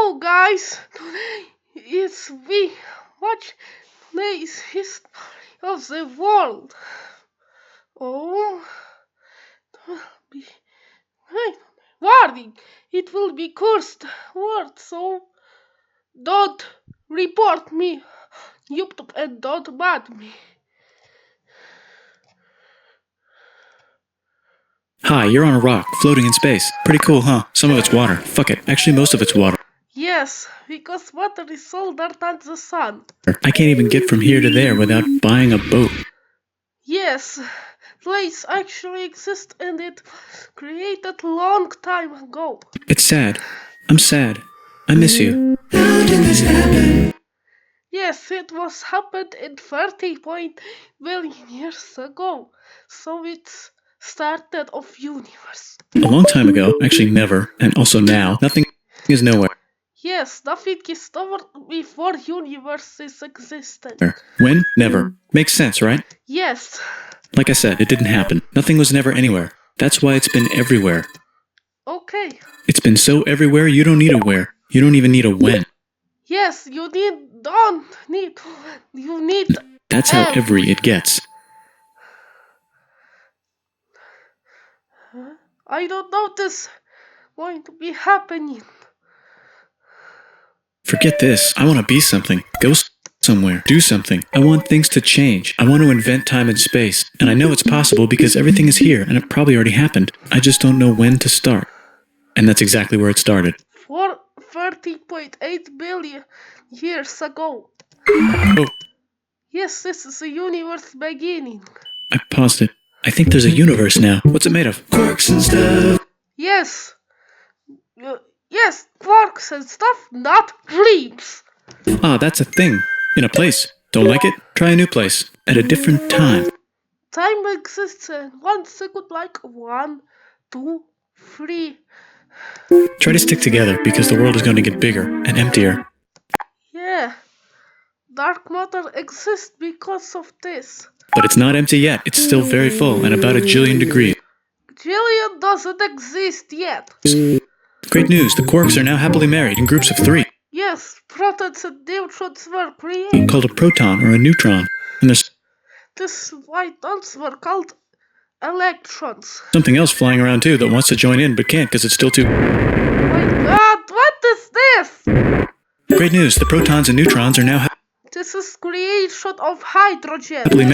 Hello, guys. Today is we watch today's history of the world. Oh, it will be warning. It will be cursed word, so don't report me, YouTube, and don't ban me. Hi, you're on a rock, floating in space. Pretty cool, huh? Some of it's water. Fuck it. Actually, most of it's water. Yes, because water is older than the sun. I can't even get from here to there without buying a boat. Yes, place actually exists and it created long time ago. It's sad. I'm sad. I miss you. How did this happen? Yes, it was happened in 30 billion years ago. So it's started of universe. A long time ago, actually never, and also now, nothing is nowhere. Yes, nothing is over before universes existed. When? Never. Makes sense, right? Yes. Like I said, it didn't happen. Nothing was never anywhere. That's why it's been everywhere. Okay. It's been so everywhere you don't need a where. You don't even need a when. Yes, you need That's how every it gets. I don't know this going to be happening. Forget this. I want to be something. Go somewhere. Do something. I want things to change. I want to invent time and space. And I know it's possible because everything is here and it probably already happened. I just don't know when to start. And that's exactly where it started. For 30.8 billion years ago. Oh. Yes, this is the universe beginning. I paused it. I think there's a universe now. What's it made of? Quarks and stuff. Yes. Yes, quarks and stuff, not dreams. Ah, that's a thing. In a place. Don't like it? Try a new place. At a different time. Time exists in 1 second, like 1, 2, 3. Try to stick together because the world is going to get bigger and emptier. Yeah. Dark matter exists because of this. But it's not empty yet. It's still very full and about 1,000,000,000 degrees. Jillian doesn't exist yet. Great news. The quarks are now happily married in groups of 3. Yes, protons and neutrons were created. Called a proton or a neutron. And there's These white dots were called electrons. something else flying around too that wants to join in but can't because it's still too... My god, what is this? Great news. The protons and neutrons are now This is creation of hydrogen. happily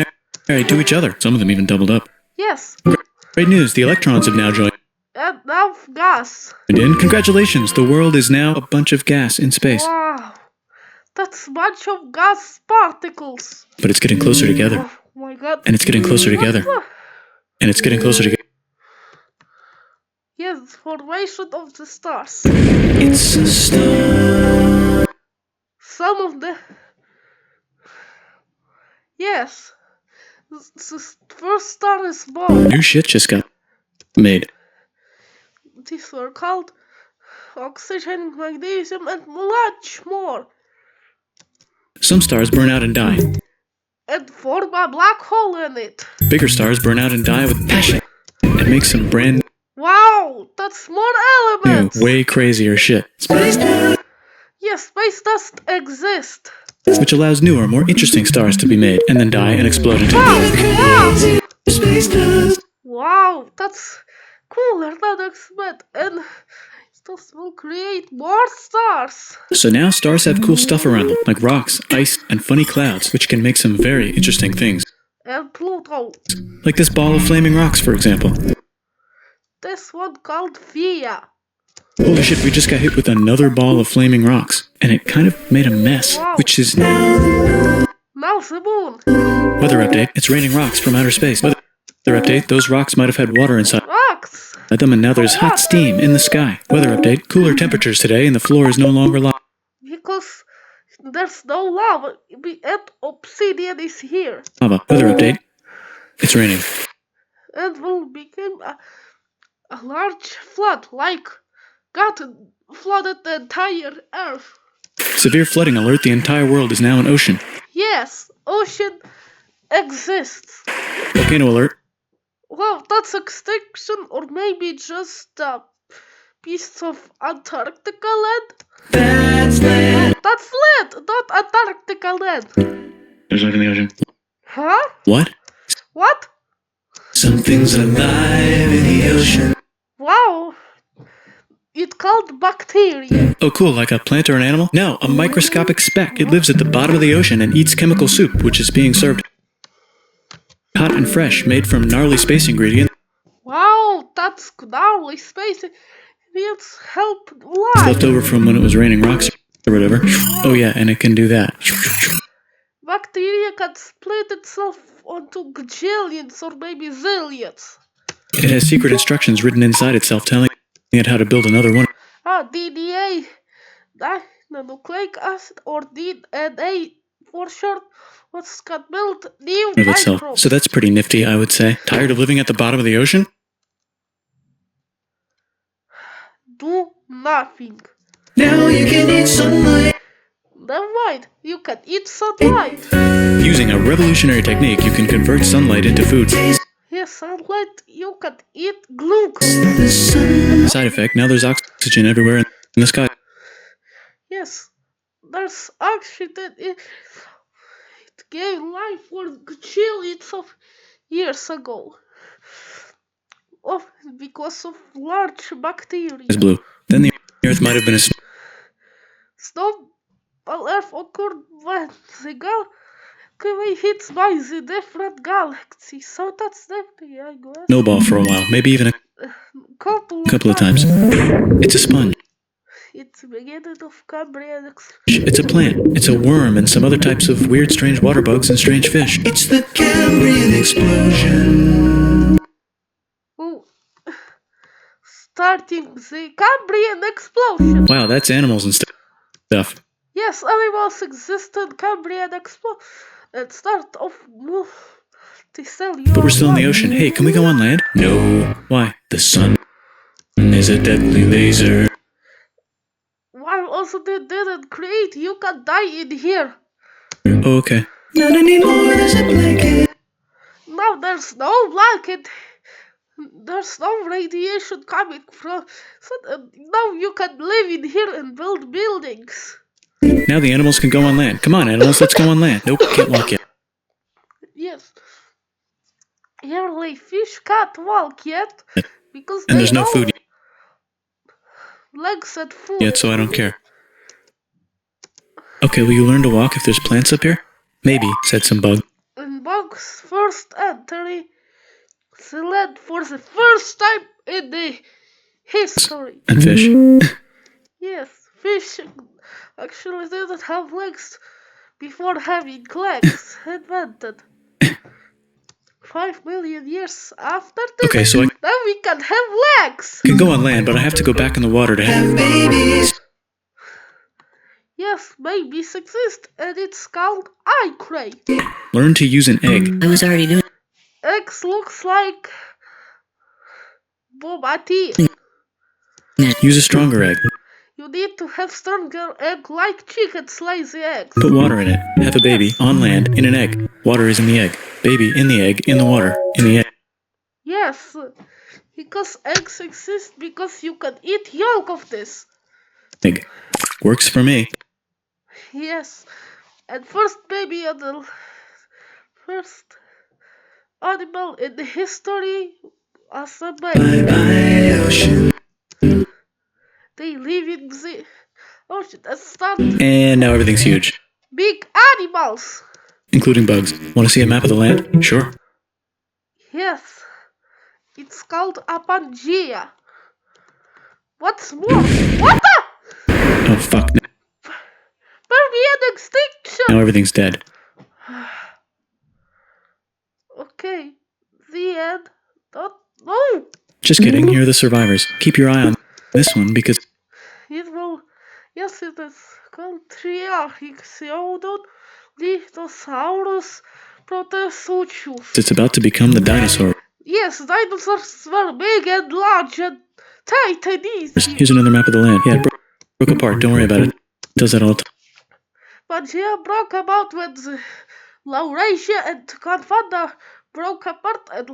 married to each other. Some of them even doubled up. Yes, Great news. The electrons have now joined and now gas. in. Congratulations. The world is now a bunch of gas in space. Wow, that's bunch of gas particles. But it's getting closer together. Oh my god. And it's getting closer together. And it's getting closer together. Yes, formation of the stars. It's a star. Some of the... Yes. The first star is born. New shit just got made. These were called oxygen, magnesium, and much more. Some stars burn out and die. And form a black hole in it. Bigger stars burn out and die with passion. And make some brand Wow, that's more new, elements. way crazier shit. Yes, space doesn't exist. Which allows newer, more interesting stars to be made and then die and explode into... Wow, that's cooler than expected. And this will create more stars. So now stars have cool stuff around them, like rocks, ice, and funny clouds, which can make some very interesting things. And Pluto. Like this ball of flaming rocks, for example. This one called Via. Holy shit, we just got hit with another ball of flaming rocks. And it kind of made a mess, Wow. which is... Now the moon. Weather update, it's raining rocks from outer space. Weather update, those rocks might have had water inside Rocks. them and now there's hot steam in the sky. Weather update, cooler temperatures today and the floor is no longer Because there's no lava. And obsidian is here. lava. Weather update, it's raining. And will become a large flood, like God flooded the entire earth. Severe flooding alert, the entire world is now an ocean. Yes, ocean exists. Volcano alert, Well, that's extinction, or maybe just a piece of Antarctica land. That's land. That's land, not Antarctica land. There's life in the ocean. Huh? What? What? Something's alive in the ocean. Wow. It's called bacteria. Oh, cool, like a plant or an animal? No, a microscopic speck. It lives at the bottom of the ocean and eats chemical soup, which is being served hot and fresh, made from gnarly space ingredients Wow, that's gnarly space. It's help life. left over from when it was raining rocks or whatever. Oh, yeah, and it can do that. Bacteria can split itself onto gajillions or maybe zillions. It has secret instructions written inside itself telling it how to build another one DNA, nucleic acid, or DNA for short, what's can build new of itself. microbes. So that's pretty nifty, I would say. Tired of living at the bottom of the ocean? Do nothing. Now you can eat sunlight. Never mind, you can eat sunlight. Using a revolutionary technique, you can convert sunlight into food. Yes, sunlight, you can eat glucose. Side effect, now there's oxygen everywhere in the sky. Yes, there's oxygen. It gave life for gajillions of years ago. Because of large bacteria. Is blue. Then the Earth might have been a Snow on Earth occurred when the Galaxy hits by the different galaxies. So that's nifty, I guess. snowball for a while, maybe even a Couple couple of times. It's a sponge. It's the beginning of Cambrian It's a plant. It's a worm and some other types of weird, strange water bugs and strange fish. It's the Cambrian explosion. Ooh. Starting the Cambrian explosion. Wow, that's animals and stuff. Yes, animals exist in Cambrian explosion and start off multicellular. But we're still in the life. ocean. Hey, can we go on land? No. Why? The sun is a deadly laser. While also they didn't create, you can die in here. Oh, okay. Not anymore, there's a blanket. Now there's no blanket. There's no radiation coming from. So now you can live in here and build buildings. Now the animals can go on land. Come on, animals, let's go on land. Nope, can't walk yet. Yes. Yearly fish can't walk yet because And they there's no don't food legs and food. yet, so I don't care. Okay, will you learn to walk if there's plants up here? Maybe, said some bug. And bugs first entering the land for the first time in the history. And fish. Yes, fish actually didn't have legs before having legs invented. 5 million years after this, Okay, so I now we can have legs. can go on land, but I have to go back in the water to have babies. Yes, babies exist, and it's called eye crate. Learn to use an egg. I was already doing Eggs looks like boba tea. Use a stronger egg. You need to have stronger egg like chickens lay the eggs. Put water in it. Have a baby on land in an egg. Water is in the egg. Baby in the egg, in the water, in the egg. Yes, because eggs exist because you can eat yolk of this. Egg. Works for me. Yes, and first baby and the first animal in the history as a baby. Bye, ocean. They live in the ocean and start And now everything's huge, big animals. including bugs. Want to see a map of the land? Sure. Yes, it's called a Pangea. What's more? What the? Oh, fuck. Permian extinction! Now everything's dead. Okay, the end. No! Just kidding. Here are the survivors. Keep your eye on this one because It will. Yes, it is called Triarchixeodon Lithosaurus Proterosaurus. it's about to become the dinosaur. Yes, dinosaurs were big and large and tight and easy. Here's another map of the land. Yeah, it broke apart. Don't worry about it. It does that all the time. Pangea broke about when the Laurasia and Gondwana broke apart and.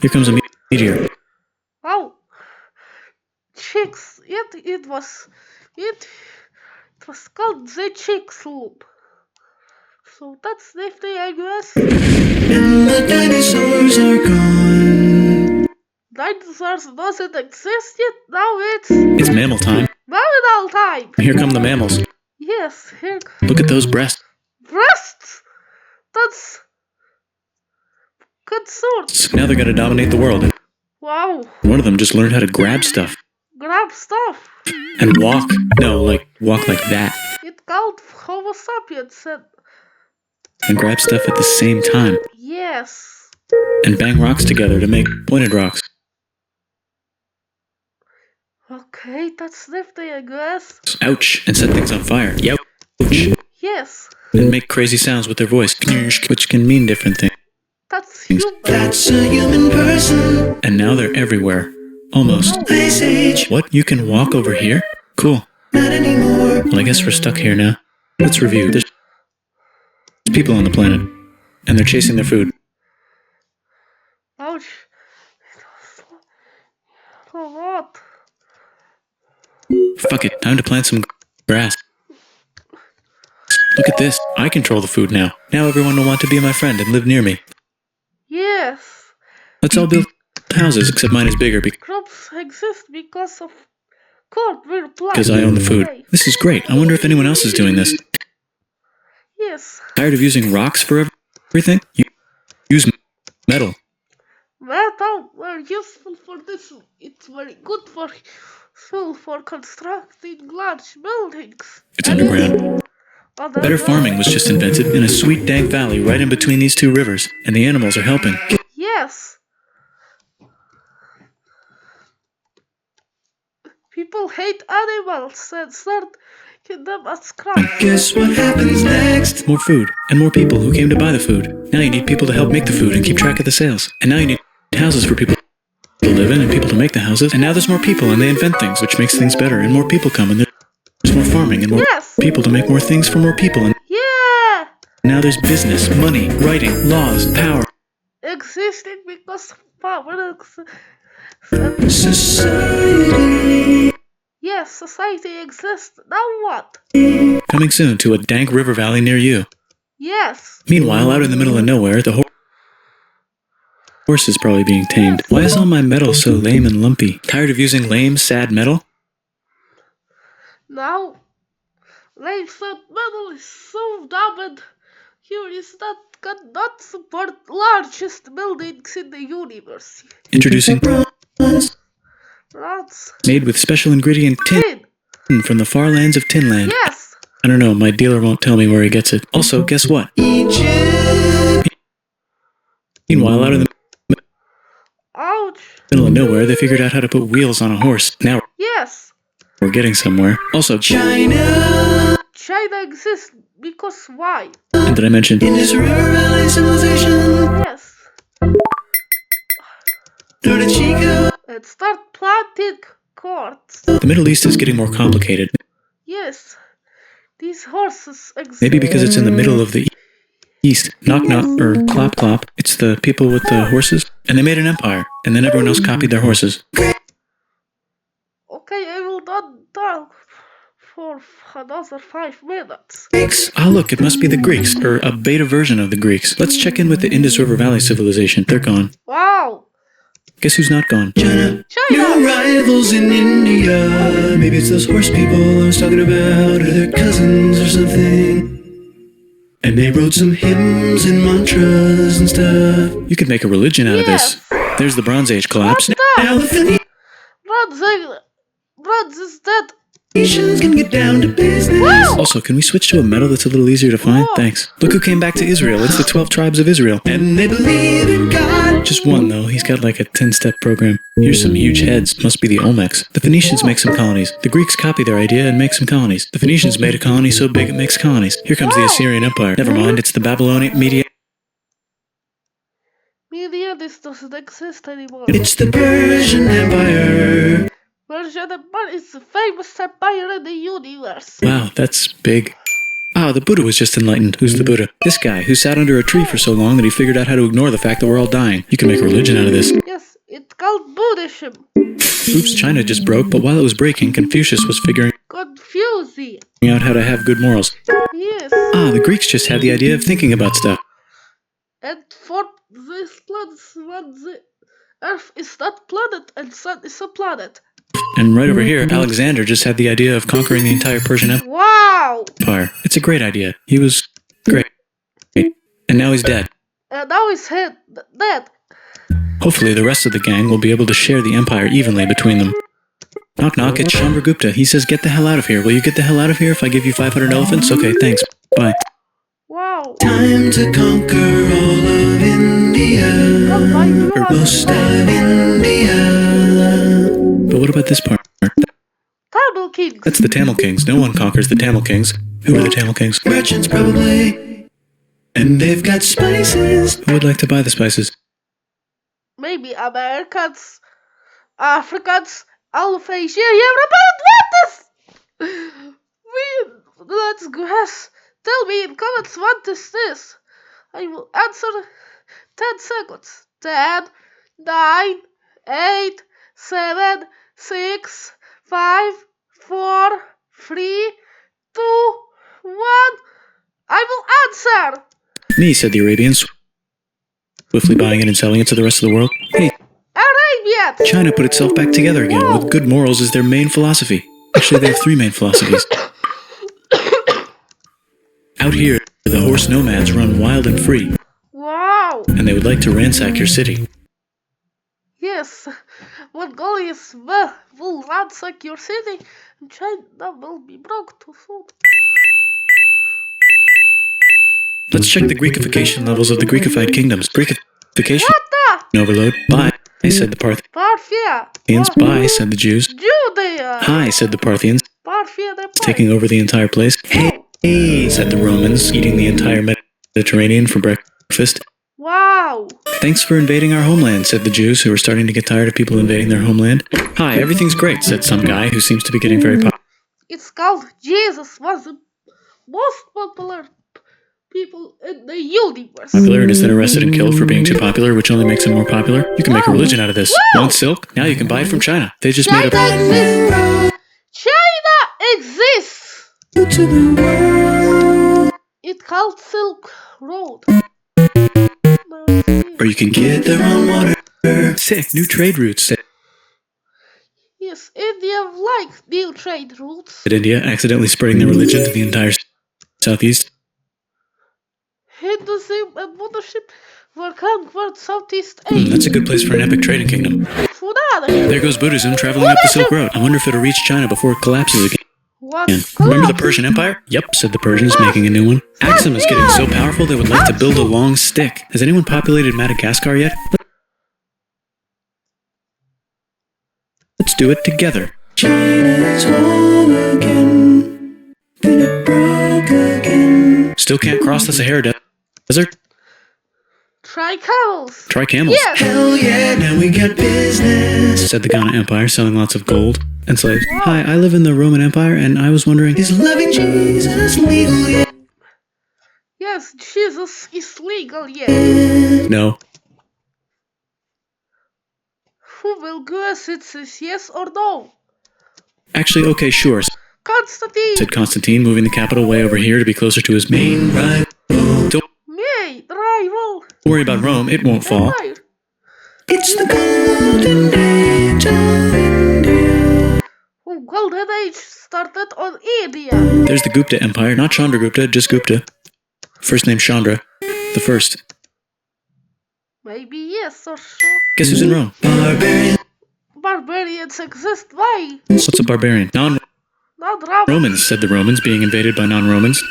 Here comes a meteor. Oh! Chicks, it was It was called the Chicxulub. So that's nifty, I guess. And the dinosaurs are gone. Dinosaurs doesn't exist yet. Now it's It's mammal time. mammal time. Here come the mammals. Yes, here. Look at those breasts. Breasts. That's good sort. Now they're gonna dominate the world. Wow. One of them just learned how to grab stuff Grab stuff. and walk. No, like walk like that. It called Homo sapiens. And grab stuff at the same time. Yes. And bang rocks together to make pointed rocks. Okay, that's nifty, I guess. Ouch. And set things on fire. Ouch. Yes. And make crazy sounds with their voice, which can mean different things. That's human. That's a human person. And now they're everywhere. Almost. Ice Age. What? You can walk over here? Cool. Not anymore. Well, I guess we're stuck here now. Let's review. There's people on the planet. And they're chasing their food. Ouch. A lot. Fuck it. Time to plant some grass. Look at this. I control the food now. Now everyone will want to be my friend and live near me. Yes. Let's all build houses, except mine is bigger Crops exist because of corn we're planting. because I own the food. today. This is great. I wonder if anyone else is doing this. Yes. Tired of using rocks for everything? Use metal. Metal were useful for this. It's very good for constructing large buildings. It's underground. Better farming was just invented in a sweet dank valley right in between these two rivers, and the animals are helping. Yes. People hate animals and start killing them as scraps. Guess what happens next? More food, and more people who came to buy the food. Now you need people to help make the food and keep track of the sales. And now you need houses for people to live in and people to make the houses. And now there's more people and they invent things, which makes things better, and more people come and there's more farming and more Yes. people to make more things for more people. And Yeah. now there's business, money, writing, laws, power. Existing because of power. Society. Yes, society exists. Now what? Coming soon to a dank river valley near you. Yes. Meanwhile, out in the middle of nowhere, the horse is probably being tamed. Why is all my metal so lame and lumpy? Tired of using lame, sad metal? Now, life and metal is so dumb and here is that cannot support largest buildings in the universe. Introducing bronze, Rats. made with special ingredient tin from the far lands of Tinland. Yes. I don't know, my dealer won't tell me where he gets it. Also, guess what? Egypt. Meanwhile, out in the Ouch. middle of nowhere, they figured out how to put wheels on a horse. Now Yes. we're getting somewhere. Also, China. China exists because why? And did I mention Indus River Valley civilization? Yes. Florida Chico. And start planting cords. The Middle East is getting more complicated. Yes. These horses exist. Maybe because it's in the middle of the East. Knock knock, or clop clop. It's the people with the horses. And they made an empire. And then everyone else copied their horses. Okay, I will not talk for another 5 minutes. Greeks. Ah, look, it must be the Greeks, or a beta version of the Greeks. Let's check in with the Indus River Valley civilization. They're gone. Wow. Guess who's not gone? China. China. rivals in India. Maybe it's those horse people I was talking about, or their cousins or something. And they wrote some hymns and mantras and stuff. You could make a religion out of this. There's the Bronze Age collapse. What the? Now the Bronze is dead. Phoenicians can get down to business. Wow. Also, can we switch to a metal that's a little easier to find? Whoa. Thanks. Look who came back to Israel. It's the 12 tribes of Israel. And they believe in God. Just one, though. He's got like a 10-step program. Here's some huge heads. Must be the Olmecs. The Phoenicians make some colonies. The Greeks copy their idea and make some colonies. The Phoenicians made a colony so big it makes colonies. Here comes the Wow. Assyrian Empire. Never mind, it's the Babylonian Media. Media, this doesn't exist anymore. It's the Persian Empire. Persian Empire is the famous empire in the universe. Wow, that's big. Ah, the Buddha was just enlightened. Who's the Buddha? This guy who sat under a tree for so long that he figured out how to ignore the fact that we're all dying. You can make a religion out of this. Yes, it's called Buddhism. Oops, China just broke, but while it was breaking, Confucius was figuring there. out how to have good morals. Yes. Ah, the Greeks just had the idea of thinking about stuff. And for this planet, what the Earth is not planet and Sun is a planet. And right over here, Alexander just had the idea of conquering the entire Persian Wow! Empire. It's a great idea. He was great. And now he's dead. And now he's dead. Hopefully the rest of the gang will be able to share the empire evenly between them. Knock knock, it's Chandragupta. He says, get the hell out of here. Will you get the hell out of here if I give you 500 elephants? Okay, thanks. Bye. Wow. Time to conquer all of India. Or most of India. But what about this part? Tamil Kings. That's the Tamil Kings. No one conquers the Tamil Kings. Who are the Tamil Kings? Merchants, probably. And they've got spices. Who would like to buy the spices? Maybe Americans, Africans, all of Asia, Europe, what is? Let's guess. Tell me in comments what is this. I will answer 10 seconds. 10, 9, 8, 7, 6, 5, 4, 3, 2, 1. I will answer. Me, said the Arabians, swiftly buying it and selling it to the rest of the world. Hey, Arabian. China put itself back together again, with good morals as their main philosophy. Actually, they have 3 main philosophies. Out here, the horse nomads run wild and free, Wow. and they would like to ransack your city. Yes, Mongolians will ransack your city, and China will be broke too soon. Let's check the Greekification levels of the Greekified kingdoms. Greekification What the? overload. Bye, said the Parthia. Parthians. Bye, said the Jews. Judea. Hi, said the Parthians, Parthia, they're taking over the entire place. Hey, said the Romans, eating the entire Mediterranean for breakfast. Wow. Thanks for invading our homeland, said the Jews, who were starting to get tired of people invading their homeland. Hi, everything's great, said some guy who seems to be getting very popular. It's called Jesus was the most popular people in the universe. Popular and is then arrested and killed for being too popular, which only makes him more popular. You can make a religion out of this. Want silk? Now you can buy it from China. They just made China a... exists. China exists. It's called Silk Road. Or you can get their own water. Sick, new trade routes. Yes, India likes new trade routes. Said India, accidentally spreading their religion to the entire southeast. Hinduism and Buddhism were conquered Southeast Asia. That's a good place for an epic trading kingdom. Funada. There goes Buddhism traveling up the Silk Road. I wonder if it'll reach China before it collapses again. What? Remember the Persian Empire? Yep, said the Persians, making a new one. Axum is getting so powerful they would like to build a long stick. Has anyone populated Madagascar yet? Let's do it together. China's home again. Then it broke again. Still can't cross the Sahara Desert? Try camels. Try camels. Yes. Hell yeah, now we got business, said the Ghana Empire, selling lots of gold and slaves. Hi, I live in the Roman Empire, and I was wondering, is loving Jesus legal yet? Yes, Jesus is legal, yes. No. Who will guess it says yes or no? Actually, okay, sure, Constantine. said Constantine, moving the capital way over here to be closer to his main rival. Don't Me, rival. worry about Rome, it won't fall. Empire. It's the golden age of India. Oh, golden age started on India. There's the Gupta Empire, not Chandragupta, just Gupta. First name Chandra, the first. Maybe yes or so. Guess who's in Rome? Barbarian. Barbarians exist. Why? What's a barbarian? Not Rome. Non-Romans, said the Romans, being invaded by non-Romans.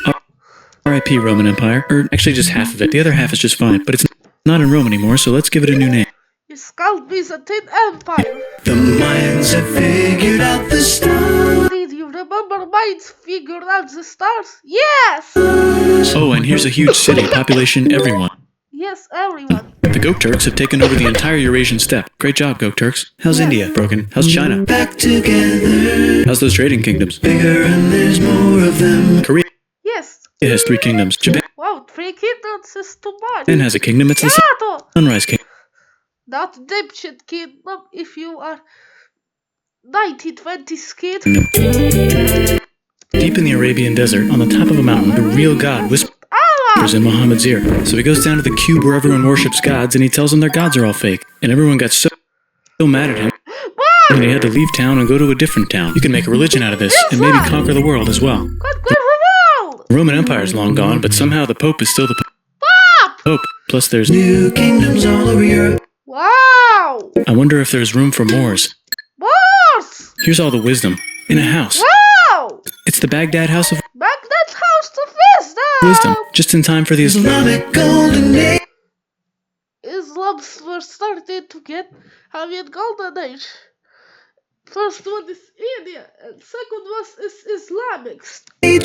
R.I.P. Roman Empire. Or actually just half of it. The other half is just fine, but it's not in Rome anymore, so let's give it a new name. It's called Byzantine Empire. The Mayans have figured out the stars. Did you remember Mayans figured out the stars? Yes! Oh, and here's a huge city, population everyone. Yes, everyone. The Gokturks have taken over the entire Eurasian steppe. Great job, Gokturks. How's India? Broken. How's China? Back together. How's those trading kingdoms? Bigger and there's more of them. Korea Yes. has 3 kingdoms. Japan Wow, 3 kingdoms is too much. has a kingdom. It's the Kyoto. Sunrise Kingdom. Not dipshit kingdom if you are 1920s kid. deep in the Arabian desert, on the top of a mountain, the real God whispers Allah! in Muhammad's ear. So he goes down to the cube where everyone worships gods, and he tells them their gods are all fake. And everyone got so mad at him, and he had to leave town and go to a different town. You can make a religion out of this, and maybe conquer the world as well. Conquer the world! The Roman Empire is long gone, but somehow the Pope is still the Pop! Pope. Plus there's new kingdoms all over Europe. Wow! I wonder if there's room for Moors. Boss! Here's all the wisdom. In a house. Wow! It's the Baghdad House of Baghdad House of Wisdom, just in time for the Islamic Golden Age. Islam first started to get having golden age. First one is India, and second was Islamic.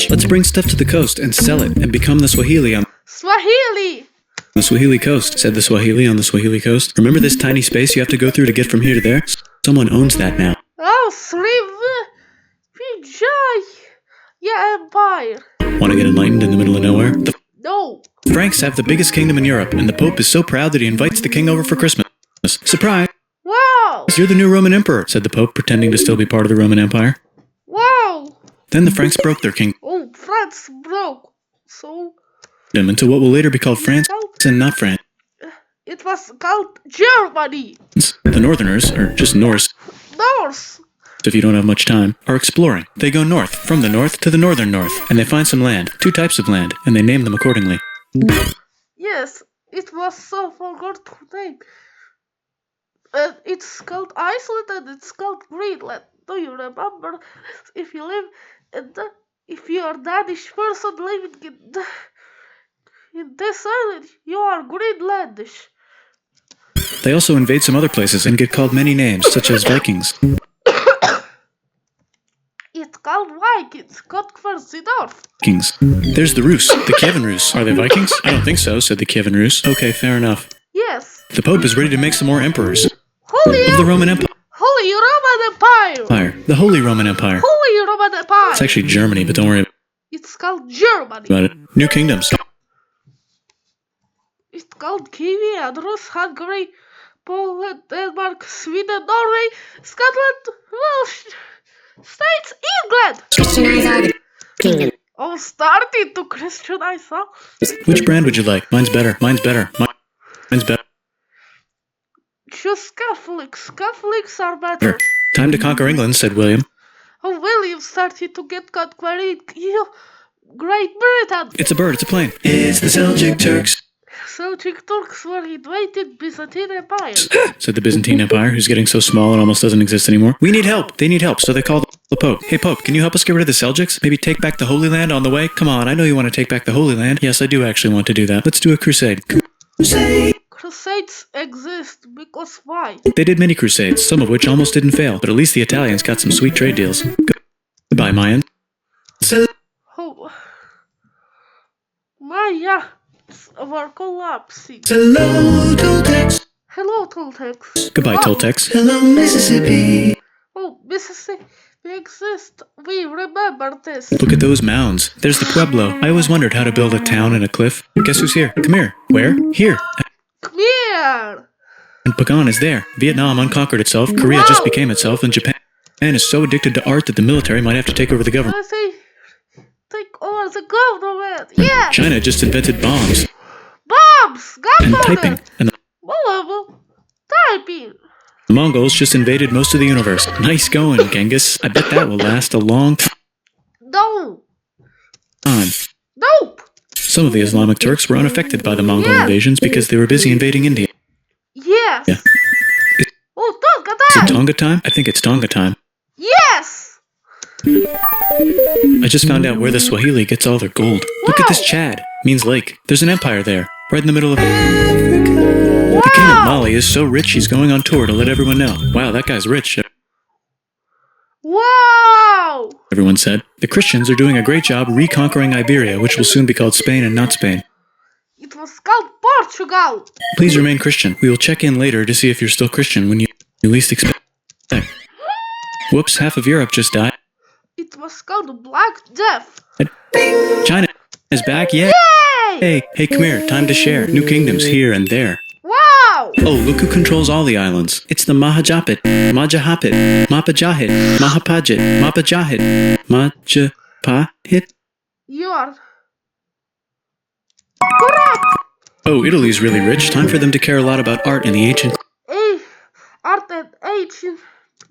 Let's bring stuff to the coast and sell it and become the Swahili on Swahili! the Swahili coast, said the Swahili on the Swahili coast. Remember this tiny space you have to go through to get from here to there? Someone owns that now. Oh, Vijay! Yeah, Empire. Want to get enlightened in the middle of nowhere? The No. Franks have the biggest kingdom in Europe, and the Pope is so proud that he invites the king over for Christmas. Surprise! Wow! You're the new Roman emperor, said the Pope, pretending to still be part of the Roman Empire. Wow! Then the Franks broke their kingdom Oh, France broke. So, into what will later be called France and not France. it was called Germany. The Northerners, or just Norse, North. if you don't have much time, are exploring. They go north, from the north to the northern north, and they find some land, 2 types of land, and they name them accordingly. Yes, it was so forgot to name. It's called Iceland and it's called Greenland. Do you remember? If you live in if you are Danish person living in this island, you are Greenlandish. They also invade some other places and get called many names, such as Vikings. It's called Vikings, conquer the north. Kings. There's the Rus, the Kievan Rus. Are they Vikings? I don't think so, said the Kievan Rus. Okay, fair enough. Yes. The Pope is ready to make some more emperors Holy of the Roman Empire. Holy Roman Empire. The Holy Roman Empire. Holy Roman Empire. It's actually Germany, but don't worry It's called Germany. about it. New kingdoms. It's called Kiwi and Rus, Hungary, Poland, Denmark, Sweden, Norway, Scotland, Welsh, States, England. Christianize all the kingdom. Oh, starting to Christianize, huh? Which brand would you like? Mine's better. Mine's better. Mine's better. Choose Catholics. Catholics are better. Time to conquer England, said William. Oh, William started to get conquering Great Britain. It's a bird, it's a plane. It's the Seljuk Turks, Seljuk Turks were invading Byzantine Empire. said the Byzantine Empire, who's getting so small it almost doesn't exist anymore. We need help. They need help, so they call the Pope. Hey, Pope, can you help us get rid of the Seljuks? Maybe take back the Holy Land on the way? Come on, I know you want to take back the Holy Land. Yes, I do actually want to do that. Let's do a crusade. Crusades exist because why? They did many crusades, some of which almost didn't fail, but at least the Italians got some sweet trade deals. Goodbye, Mayan. Oh. Maya were collapsing. Hello, Toltecs. Hello, Toltecs. Goodbye, Oh. Toltecs. Hello, Mississippi. Oh, Mississippi exists. We remember this. Look at those mounds. There's the Pueblo. I always wondered how to build a town in a cliff. Guess who's here? Come here. Where? Here. Come here. And Pagan is there. Vietnam unconquered itself. Korea just became itself. And Japan is so addicted to art that the military might have to take over the government. I say, take over the government. Yeah. China just invented bombs Bombs. and Government. typing. And Typing. the Mongols just invaded most of the universe. Nice going, Genghis. I bet that will last a long No. time. Nope. Some of the Islamic Turks were unaffected by the Mongol invasions because they were busy invading India. Yes. Yeah. Oh, Tonga Is it time. Tonga time? I think it's Tonga time. Yes. I just found out where the Swahili gets all their gold. Look at this Chad. Means lake. There's an empire there. Right in the middle of Africa. The king of Mali is so rich he's going on tour to let everyone know. Wow, that guy's rich, Wow. everyone said. The Christians are doing a great job reconquering Iberia, which will soon be called Spain and not Spain. It was called Portugal. Please remain Christian. We will check in later to see if you're still Christian when you least expect. Whoops, half of Europe just died. It was called Black Death. China is back, yay! Yay! Hey, come here, time to share. New kingdoms here and there. Wow. Oh, look who controls all the islands. It's the Mahajapit, Majahapit, Mapajahit, Mahapajit, Mapajahit, Pa hit? You are correct. Oh, Italy's really rich. Time for them to care a lot about art and the ancient Art and ancient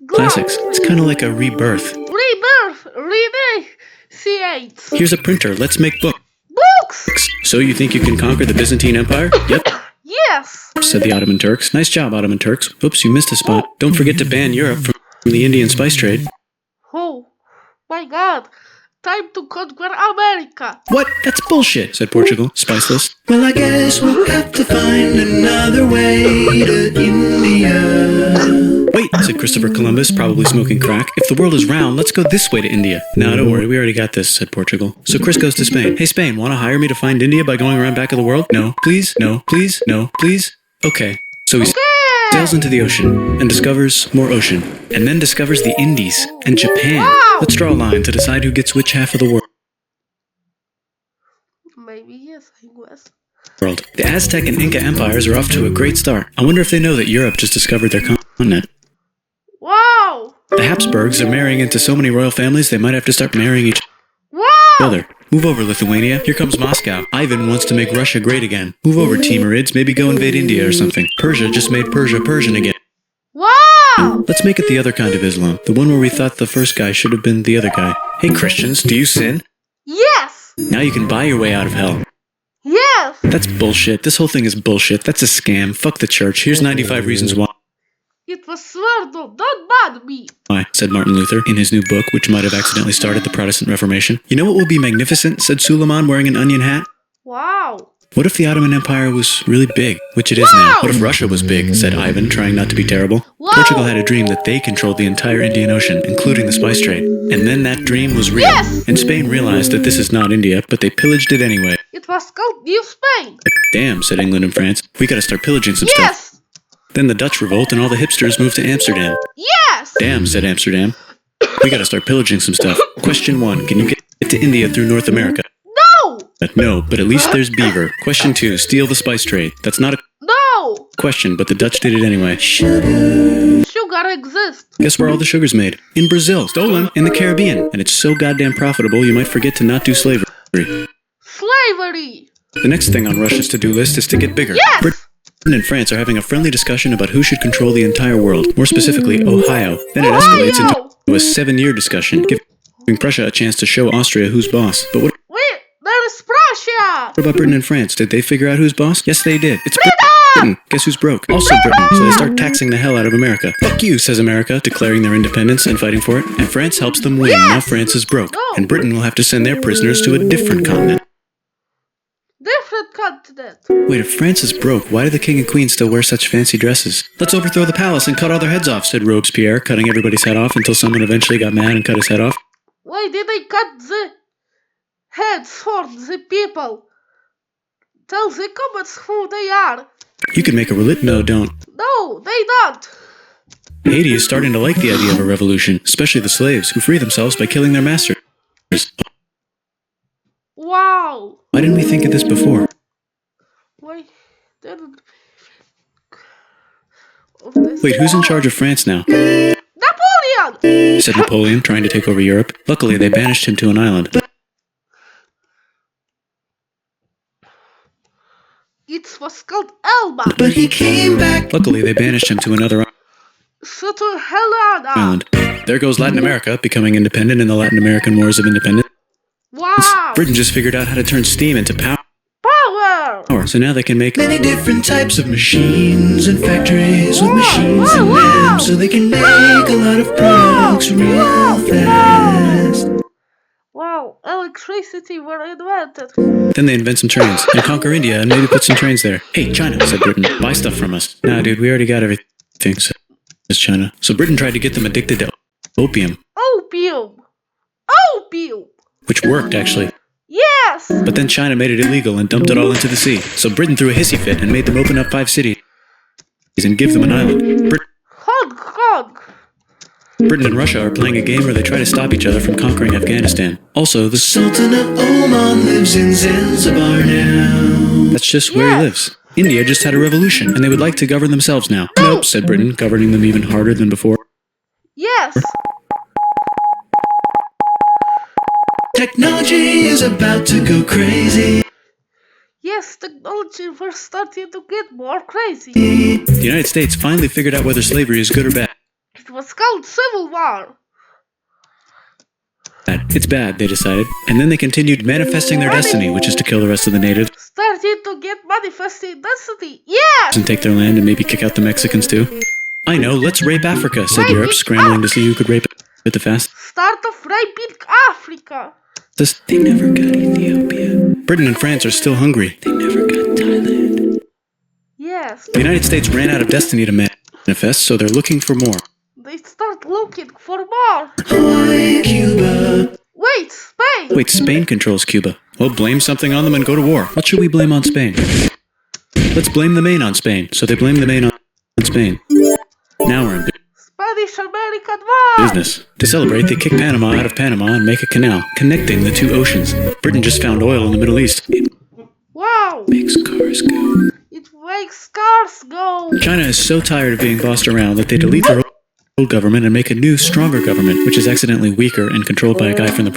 classics. It's kind of like a rebirth. Rebirth. Renegotiate. Here's a printer. Let's make books. Books. So you think you can conquer the Byzantine Empire? Yep, Yes. said the Ottoman Turks. Nice job, Ottoman Turks. Oops, you missed a spot. Don't forget to ban Europe from the Indian spice trade. Oh my God. Time to conquer America. What? That's bullshit, said Portugal, spiceless. Well, I guess we'll have to find another way to India. Wait, said Christopher Columbus, probably smoking crack. If the world is round, let's go this way to India. No, don't worry, we already got this, said Portugal. So Chris goes to Spain. Hey, Spain, want to hire me to find India by going around back of the world? No, please, no, please, no, please. Okay. So he sails into the ocean and discovers more ocean, and then discovers the Indies and Japan. Wow. Let's draw a line to decide who gets which half of the world. Maybe yes, I guess. The Aztec and Inca empires are off to a great start. I wonder if they know that Europe just discovered their continent. Wow. The Habsburgs are marrying into so many royal families they might have to start marrying each Wow. other. Move over, Lithuania. Here comes Moscow. Ivan wants to make Russia great again. Move over, Timurids. Maybe go invade India or something. Persia just made Persia Persian again. Wow. Let's make it the other kind of Islam. The one where we thought the first guy should have been the other guy. Hey, Christians, do you sin? Yes. Now you can buy your way out of hell. Yes. That's bullshit. This whole thing is bullshit. That's a scam. Fuck the church. Here's 95 reasons why. It was Swardo. Don't bother me. Why, said Martin Luther in his new book, which might have accidentally started the Protestant Reformation. You know what would be magnificent, said Suleiman wearing an onion hat? Wow. What if the Ottoman Empire was really big, which it is now? What if Russia was big, said Ivan, trying not to be terrible. Wow. Portugal had a dream that they controlled the entire Indian Ocean, including the spice trade. And then that dream was real. Yes. And Spain realized that this is not India, but they pillaged it anyway. It was called New Spain. Damn, said England and France. We gotta start pillaging some stuff. Yes. Then the Dutch revolt and all the hipsters moved to Amsterdam. Yes. Damn, said Amsterdam. We gotta start pillaging some stuff. Question 1, can you get to India through North America? No. No, but at least there's beaver. Question 2, steal the spice trade. That's not a No. question, but the Dutch did it anyway. Sugar exists. Guess where all the sugar's made? In Brazil. Stolen. In the Caribbean. And it's so goddamn profitable you might forget to not do slavery. Slavery. The next thing on Russia's to-do list is to get bigger. Yes. Britain and France are having a friendly discussion about who should control the entire world, more specifically, Ohio. Then it escalates into a 7-year discussion, giving Prussia a chance to show Austria who's boss. But what Wait, there is Prussia. about Britain and France? Did they figure out who's boss? Yes, they did. It's Britain. Guess who's broke? Also Britain. So they start taxing the hell out of America. Fuck you, says America, declaring their independence and fighting for it. And France helps them win. Now France is broke. And Britain will have to send their prisoners to a different continent. Different continent. Wait, if France is broke, why do the king and queen still wear such fancy dresses? Let's overthrow the palace and cut all their heads off, said Robespierre, cutting everybody's head off until someone eventually got mad and cut his head off. Why did they cut the heads for the people? Tell the comments who they are. You can make a No, don't. No, they don't. Haiti is starting to like the idea of a revolution, especially the slaves, who free themselves by killing their masters. Wow. Why didn't we think of this before? Why didn't of this? Wait, who's in charge of France now? Napoleon. Said Napoleon, trying to take over Europe. Luckily, they banished him to an island. It was called Elba. But he came back. Luckily, they banished him to another So to Helena. island. There goes Latin America, becoming independent in the Latin American Wars of Independence. Wow. Britain just figured out how to turn steam into Power. so now they can make Many different types of machines and factories with Wow, machines and wow, labs, so they can make a lot of products real fast. Wow. Electricity were invented. Then they invent some trains and conquer India and maybe put some trains there. Hey, China, said Britain, buy stuff from us. Nah, dude, we already got everything, says China. So Britain tried to get them addicted to opium, Opium. Opium. which worked, actually. Yes. But then China made it illegal and dumped it all into the sea. So Britain threw a hissy fit and made them open up 5 cities and give them an island. Hong Kong. Britain and Russia are playing a game where they try to stop each other from conquering Afghanistan. Also, the Sultan of Oman lives in Zanzibar now. that's just where he Yes. lives. India just had a revolution, and they would like to govern themselves now. Nope, said Britain, governing them even harder than before. Yes. Technology is about to go crazy. Yes, technology was starting to get more crazy. The United States finally figured out whether slavery is good or bad. It was called Civil War. It's bad, they decided, and then they continued manifesting their destiny, which is to kill the rest of the natives Starting to get manifesting destiny. Yes! and take their land and maybe kick out the Mexicans too. I know, let's rape Africa, said Europe, scrambling to see who could rape it the fastest. Start of raping Africa. They never got Ethiopia. Britain and France are still hungry. They never got Thailand. Yes, The United States ran out of destiny to manifest, so they're looking for more. they start looking for more. Hawaii, Cuba. Wait, Spain! Wait, Spain controls Cuba. Well, blame something on them and go to war. What should we blame on Spain? Let's blame the Maine on Spain. So they blame the Maine on Spain. Now we're in Spanish-American War! business. To celebrate, they kick Panama out of Panama and make a canal, connecting the two oceans. Britain just found oil in the Middle East. It Wow! makes cars go. It makes cars go! China is so tired of being bossed around that they delete their old government and make a new, stronger government, which is accidentally weaker and controlled by a guy from the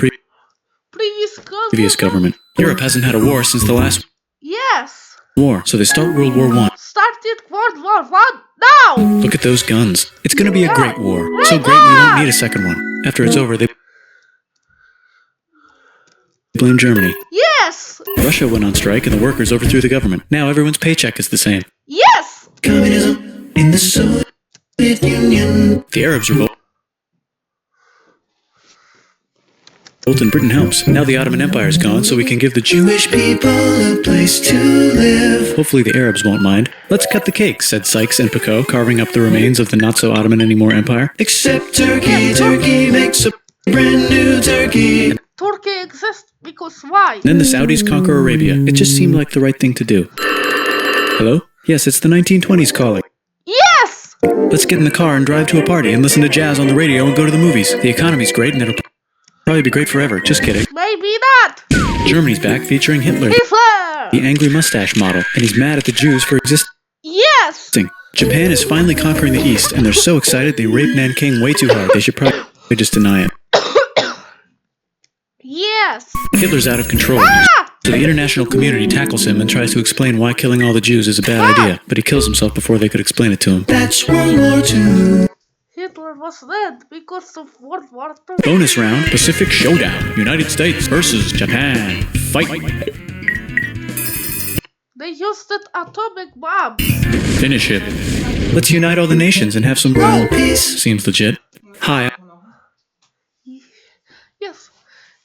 previous government. Europe hasn't had a war since the last Yes! war, so they start World War I. Started World War One now! Look at those guns. It's gonna be a great war. So great we won't need a second one. After it's over, they blame Germany. Yes! Russia went on strike and the workers overthrew the government. Now everyone's paycheck is the same. Yes! Communism in the Soviet Union. The Arabs revolt and Britain helps. Now the Ottoman Empire's gone, so we can give the Jewish people a place to live. Hopefully the Arabs won't mind. Let's cut the cake, said Sykes and Picot, carving up the remains of the not-so-Ottoman anymore empire. Except Turkey. Turkey makes a brand new turkey. Turkey exists because why? Then the Saudis conquer Arabia. It just seemed like the right thing to do. Hello? Yes, it's the 1920s calling. Yes! Let's get in the car and drive to a party and listen to jazz on the radio and go to the movies. The economy's great and it'll probably be great forever. Just kidding. Maybe not! Germany's back featuring Hitler, Hitler! the angry mustache model, and he's mad at the Jews for existing. Yes! Japan is finally conquering the East, and they're so excited they raped Nanking way too hard. They should probably just deny it. Yes! Hitler's out of control, so the international community tackles him and tries to explain why killing all the Jews is a bad idea, but he kills himself before they could explain it to him. That's World War II. Hitler was dead because of World War II. Bonus round, Pacific Showdown. United States versus Japan. Fight. They used it atomic bombs. Finish it. Let's unite all the nations and have some World peace. Seems legit. Hi, Yes.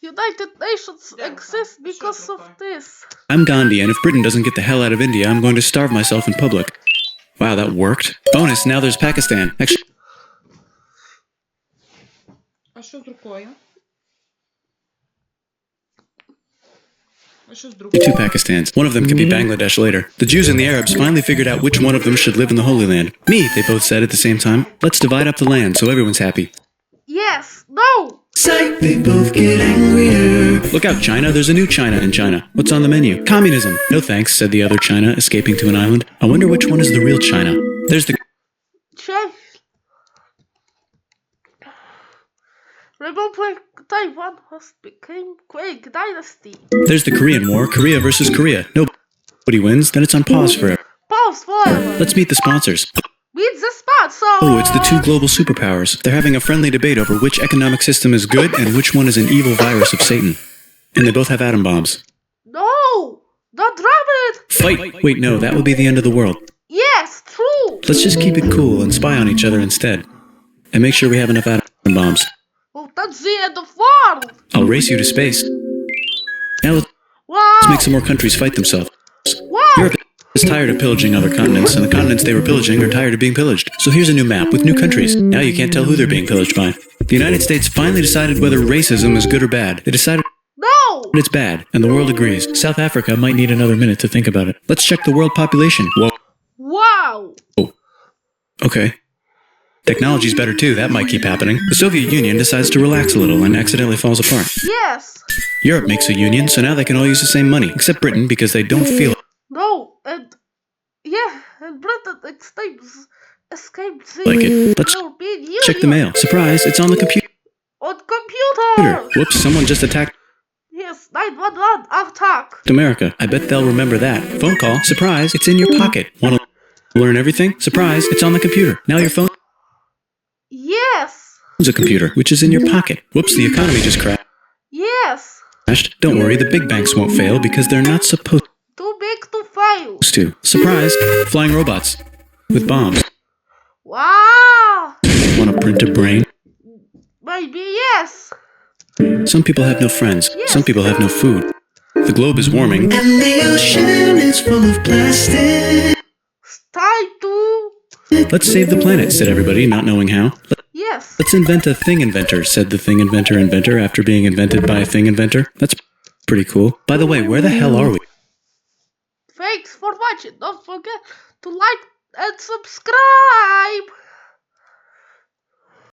United Nations exist because of this. I'm Gandhi, and if Britain doesn't get the hell out of India, I'm going to starve myself in public. Wow, that worked. Bonus, now there's Pakistan. Actually, А що з рукою? А що з другою? two Pakistans. One of them could be Bangladesh later. The Jews and the Arabs finally figured out which one of them should live in the Holy Land. Me, they both said at the same time. Let's divide up the land so everyone's happy. Yes. No. Psych, they both get angrier. Look out, China. There's a new China in China. What's on the menu? Communism. No thanks, said the other China, escaping to an island. I wonder which one is the real China. There's the Check. Republic Taiwan has become Qing Dynasty. There's the Korean War, Korea versus Korea. Nobody wins, then it's on pause forever. Pause forever. Let's meet the sponsors. Meet the sponsor. Oh, it's the two global superpowers. They're having a friendly debate over which economic system is good and which one is an evil virus of Satan. And they both have atom bombs. No. Don't drop it. Fight! Wait, no, that would be the end of the world. Yes. True. Let's just keep it cool and spy on each other instead. And make sure we have enough atom bombs. Oh, that's the end of world. I'll race you to space. Now let's Wow. make some more countries fight themselves. Wow. Europe is tired of pillaging other continents, and the continents they were pillaging are tired of being pillaged. So here's a new map with new countries. Now you can't tell who they're being pillaged by. The United States finally decided whether racism is good or bad. They decided No. it's bad, and the world agrees. South Africa might need another minute to think about it. Let's check the world population. Whoa. Wow. Okay. Technology's better too, that might keep happening. The Soviet Union decides to relax a little and accidentally falls apart. Yes. Europe makes a union, so now they can all use the same money, except Britain because they don't feel No. And yeah. And Britain escaped the like it. Let's European Union. check the mail. Surprise, it's on the computer. On computer. Whoops, someone just attacked 911 attack. America. I bet they'll remember that. Phone call. Surprise, it's in your pocket. Want to learn everything? Surprise, it's on the computer. Now your phone's Yes. a computer, which is in your pocket. Whoops, the economy just crashed. Yes. Don't worry, the big banks won't fail because they're not supposed Too big to fail. to. Surprise, flying robots with bombs. Wow. Want to print a brain? Maybe yes. Some people have no friends. Some people have no food. The globe is warming. And the ocean is full of plastic. It's time to. Let's save the planet, said everybody, not knowing how. Yes. Let's invent a thing inventor, said the thing inventor after being invented by a thing inventor. That's pretty cool. By the way, where the hell are we? Thanks for watching. Don't forget to like and subscribe.